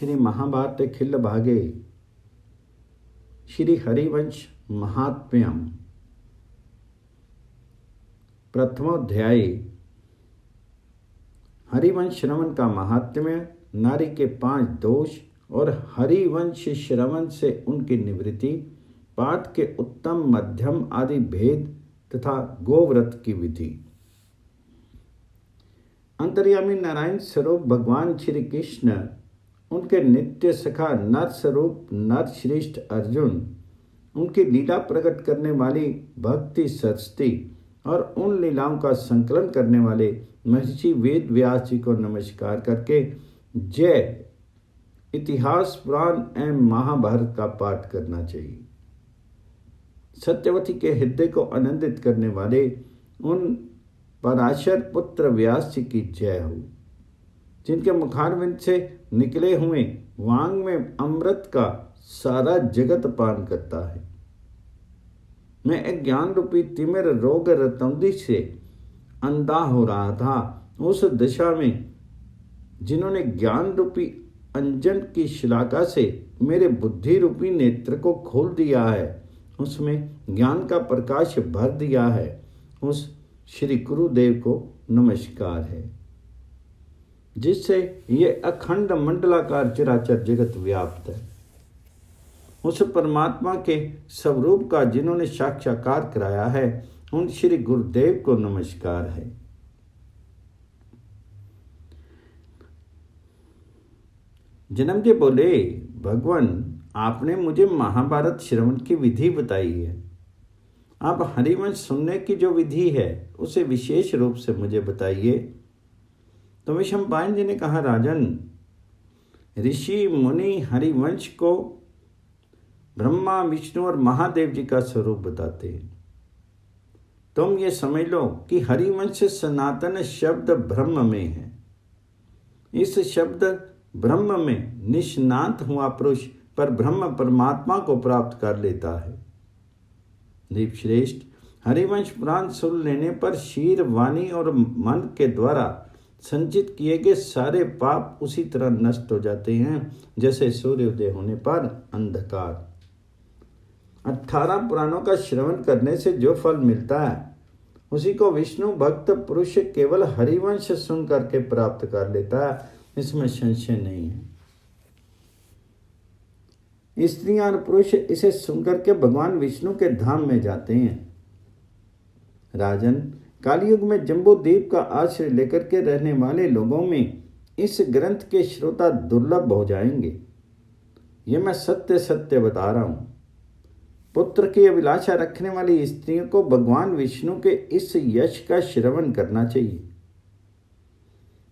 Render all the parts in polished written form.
श्री महाभारते खिल्ल भागे श्री हरिवंश महात्म्यम प्रथमोध्याय। हरिवंश श्रवण का महात्म्य, नारी के 5 दोष और हरिवंश श्रवण से उनकी निवृत्ति, पाठ के उत्तम मध्यम आदि भेद तथा गोव्रत की विधि। अंतर्यामी नारायण स्वरूप भगवान श्री कृष्ण, उनके नित्य सखा नर स्वरूप नरश्रेष्ठ अर्जुन, उनकी लीला प्रकट करने वाली भक्ति सरस्वती और उन लीलाओं का संकलन करने वाले महर्षि वेद व्यास जी को नमस्कार करके जय इतिहास पुराण एवं महाभारत का पाठ करना चाहिए। सत्यवती के हृदय को आनंदित करने वाले उन पराशर पुत्र व्यास जी की जय हो, जिनके मुखारविंद से निकले हुए वांग में अमृत का सारा जगत पान करता है। मैं एक ज्ञान रूपी तिमिर रोग रतौंदी से अंधा हो रहा था, उस दिशा में जिन्होंने ज्ञान रूपी अंजन की शिलाका से मेरे बुद्धि रूपी नेत्र को खोल दिया है, उसमें ज्ञान का प्रकाश भर दिया है, उस श्री गुरुदेव को नमस्कार है, जिससे ये अखंड मंडलाकार चराचर जगत व्याप्त है। उस परमात्मा के स्वरूप का जिन्होंने साक्षात्कार कराया है, उन श्री गुरुदेव को नमस्कार है। जन्मदेव बोले, भगवान आपने मुझे महाभारत श्रवण की विधि बताई है, आप हरिवंश सुनने की जो विधि है उसे विशेष रूप से मुझे बताइए। तो विषमपायन जी ने कहा, राजन, ऋषि मुनि हरिवंश को ब्रह्मा विष्णु और महादेव जी का स्वरूप बताते हैं। तुम ये समझ लो कि हरिवंश सनातन शब्द ब्रह्म में है। इस शब्द ब्रह्म में निष्णात हुआ पुरुष पर ब्रह्म परमात्मा को प्राप्त कर लेता है। दीप श्रेष्ठ, हरिवंश पुराण सुन लेने पर शीर वाणी और मन के द्वारा संचित किए गए सारे पाप उसी तरह नष्ट हो जाते हैं जैसे सूर्योदय होने पर अंधकार। 18 पुराणों का श्रवण करने से जो फल मिलता है उसी को विष्णु भक्त पुरुष केवल हरिवंश सुन करके प्राप्त कर लेता है, इसमें संशय नहीं है। स्त्रियां और पुरुष इसे सुनकर के भगवान विष्णु के धाम में जाते हैं। राजन, कालयुग में जम्बूद्वीप का आश्रय लेकर के रहने वाले लोगों में इस ग्रंथ के श्रोता दुर्लभ हो जाएंगे। ये मैं सत्य सत्य बता रहा हूं। पुत्र की अभिलाषा रखने वाली स्त्रियों को भगवान विष्णु के इस यश का श्रवण करना चाहिए।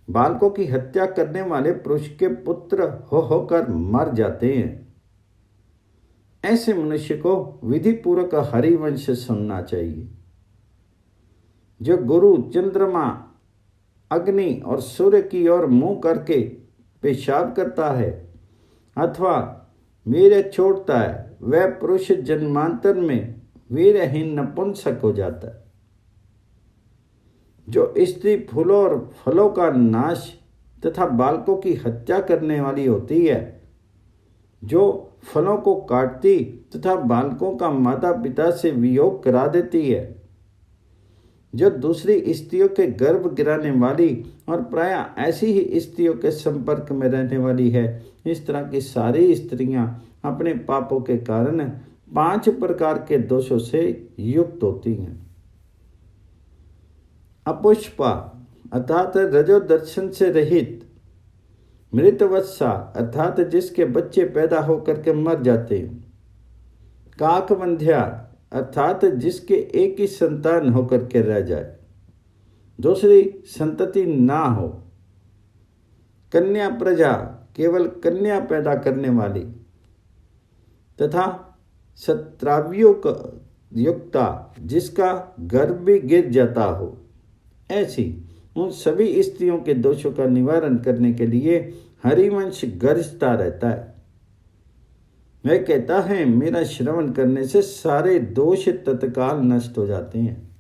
बालकों की हत्या करने वाले पुरुष के पुत्र हो होकर मर जाते हैं। ऐसे मनुष्य को विधि पूर्वक हरिवंश सुनना चाहिए। जो गुरु, चंद्रमा, अग्नि और सूर्य की ओर मुंह करके पेशाब करता है अथवा वीर्य छोड़ता है, वह पुरुष जन्मांतर में वीरहीन नपुंसक हो जाता है। जो स्त्री फूलों और फलों का नाश तथा बालकों की हत्या करने वाली होती है, जो फलों को काटती तथा बालकों का माता पिता से वियोग करा देती है, जो दूसरी स्त्रियों के गर्भ गिराने वाली और प्राय ऐसी ही स्त्रियों के संपर्क में रहने वाली है, इस तरह की सारी स्त्रियां अपने पापों के कारण 5 प्रकार के दोषों से युक्त होती हैं। अपुष्पा अर्थात रजो दर्शन से रहित, मृतवत्सा अर्थात जिसके बच्चे पैदा होकर के मर जाते हैं, काकवंध्या अर्थात जिसके एक ही संतान होकर के रह जाए, दूसरी संतति ना हो, कन्या प्रजा केवल कन्या पैदा करने वाली तथा सत्रावियों युक्ता जिसका गर्भ भी गिर जाता हो, ऐसी उन सभी स्त्रियों के दोषों का निवारण करने के लिए हरिवंश गरजता रहता है। वह कहता है, मेरा श्रवण करने से सारे दोष तत्काल नष्ट हो जाते हैं।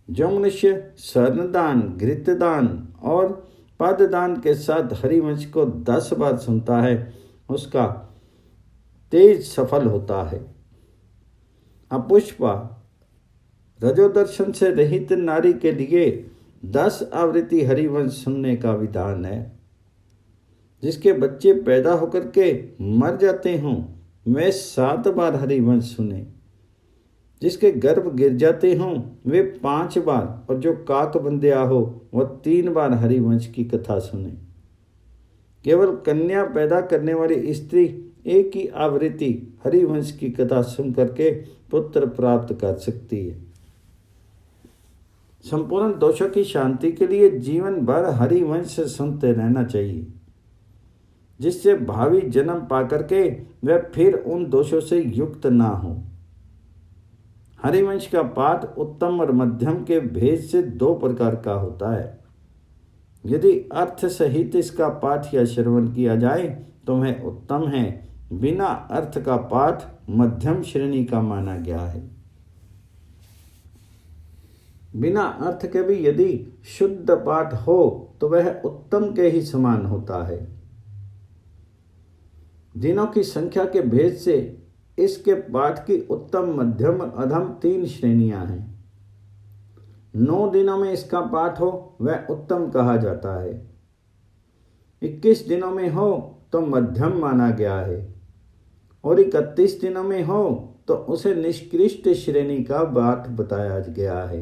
जो मनुष्य स्वर्णदान, घृतदान और पददान के साथ हरिवंश को 10 बार सुनता है, उसका तेज सफल होता है। अपुष्पा, रजोदर्शन से रहित नारी के लिए 10 आवृत्ति हरिवंश सुनने का विधान है। जिसके बच्चे पैदा होकर के मर जाते हों वे 7 बार हरिवंश सुने, जिसके गर्भ गिर जाते हों वे 5 बार, और जो काक बंदिया हो वह 3 बार हरिवंश की कथा सुने। केवल कन्या पैदा करने वाली स्त्री एक ही आवृत्ति हरिवंश की कथा सुन करके पुत्र प्राप्त कर सकती है। संपूर्ण दोषों की शांति के लिए जीवन भर हरिवंश सुनते रहना चाहिए, जिससे भावी जन्म पाकर के वह फिर उन दोषों से युक्त ना हो। हरिवंश का पाठ उत्तम और मध्यम के भेद से 2 प्रकार का होता है। यदि अर्थ सहित इसका पाठ या श्रवण किया जाए तो वह उत्तम है, बिना अर्थ का पाठ मध्यम श्रेणी का माना गया है। बिना अर्थ के भी यदि शुद्ध पाठ हो तो वह उत्तम के ही समान होता है। दिनों की संख्या के भेद से इसके पाठ की उत्तम, मध्यम, अधम 3 श्रेणियां हैं। 9 दिनों में इसका पाठ हो वह उत्तम कहा जाता है। 21 दिनों में हो तो मध्यम माना गया है, और 31 दिनों में हो तो उसे निष्कृष्ट श्रेणी का पाठ बताया गया है।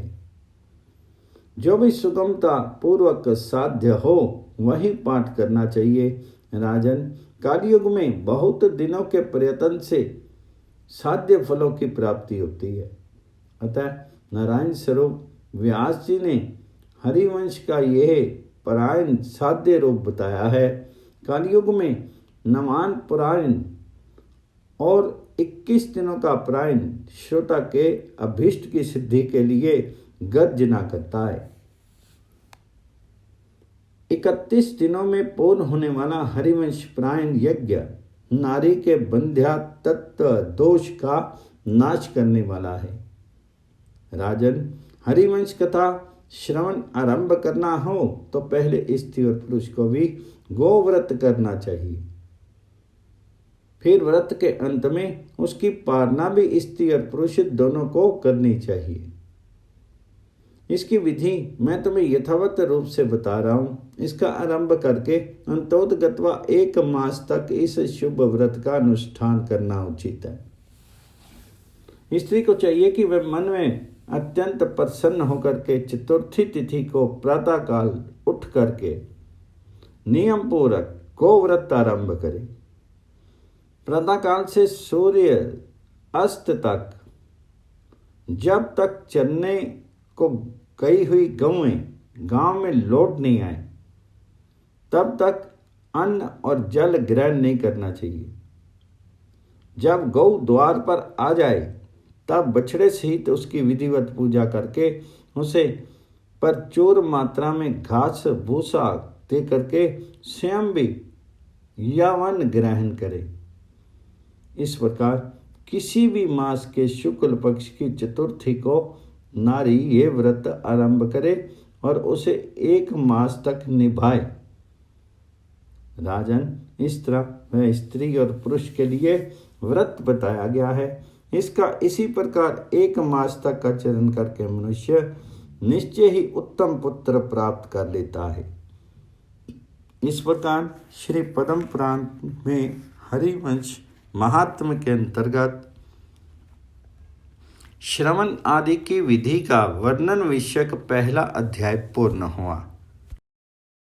जो भी सुगमता पूर्वक साध्य हो वही पाठ करना चाहिए। राजन, कालयुग में बहुत दिनों के प्रयत्न से साध्य फलों की प्राप्ति होती है। अतः नारायण स्वरूप व्यास जी ने हरिवंश का यह परायण साध्य रूप बताया है। कालयुग में नवान पुराण और 21 दिनों का परायण श्रोता के अभीष्ट की सिद्धि के लिए गर्जना करता है। 31 दिनों में पूर्ण होने वाला हरिवंश परायण यज्ञ नारी के बंध्या तत्व दोष का नाश करने वाला है। राजन, हरिवंश कथा श्रवण आरंभ करना हो तो पहले स्त्री और पुरुष को भी गोव्रत करना चाहिए। फिर व्रत के अंत में उसकी पारना भी स्त्री और पुरुष दोनों को करनी चाहिए। इसकी विधि मैं तुम्हें यथावत रूप से बता रहा हूँ। इसका आरंभ करके अंतोदगत्वा 1 मास तक इस शुभ व्रत का अनुष्ठान करना उचित है। स्त्री को चाहिए कि वह मन में अत्यंत प्रसन्न होकर के चतुर्थी तिथि को प्रातः काल उठ करके नियम पूर्वक गोव्रत आरंभ करे। प्रातः काल से सूर्य अस्त तक जब तक चरने को गई हुई गौएं गांव में लौट नहीं आए तब तक अन्न और जल ग्रहण नहीं करना चाहिए। जब गौ द्वार पर आ जाए तब बछड़े सहित उसकी विधिवत पूजा करके उसे प्रचुर मात्रा में घास भूसा दे करके स्वयं भी यवन ग्रहण करे। इस प्रकार किसी भी मास के शुक्ल पक्ष की चतुर्थी को नारी ये व्रत आरंभ करे और उसे 1 मास तक निभाए। राजन, इस तरह वह स्त्री और पुरुष के लिए व्रत बताया गया है। इसका इसी प्रकार 1 मास तक आचरण करके मनुष्य निश्चय ही उत्तम पुत्र प्राप्त कर लेता है। इस प्रकार श्री पद्म पुराण में हरिवंश महात्म्य के अंतर्गत श्रवण आदि की विधि का वर्णन विषयक पहला अध्याय पूर्ण हुआ।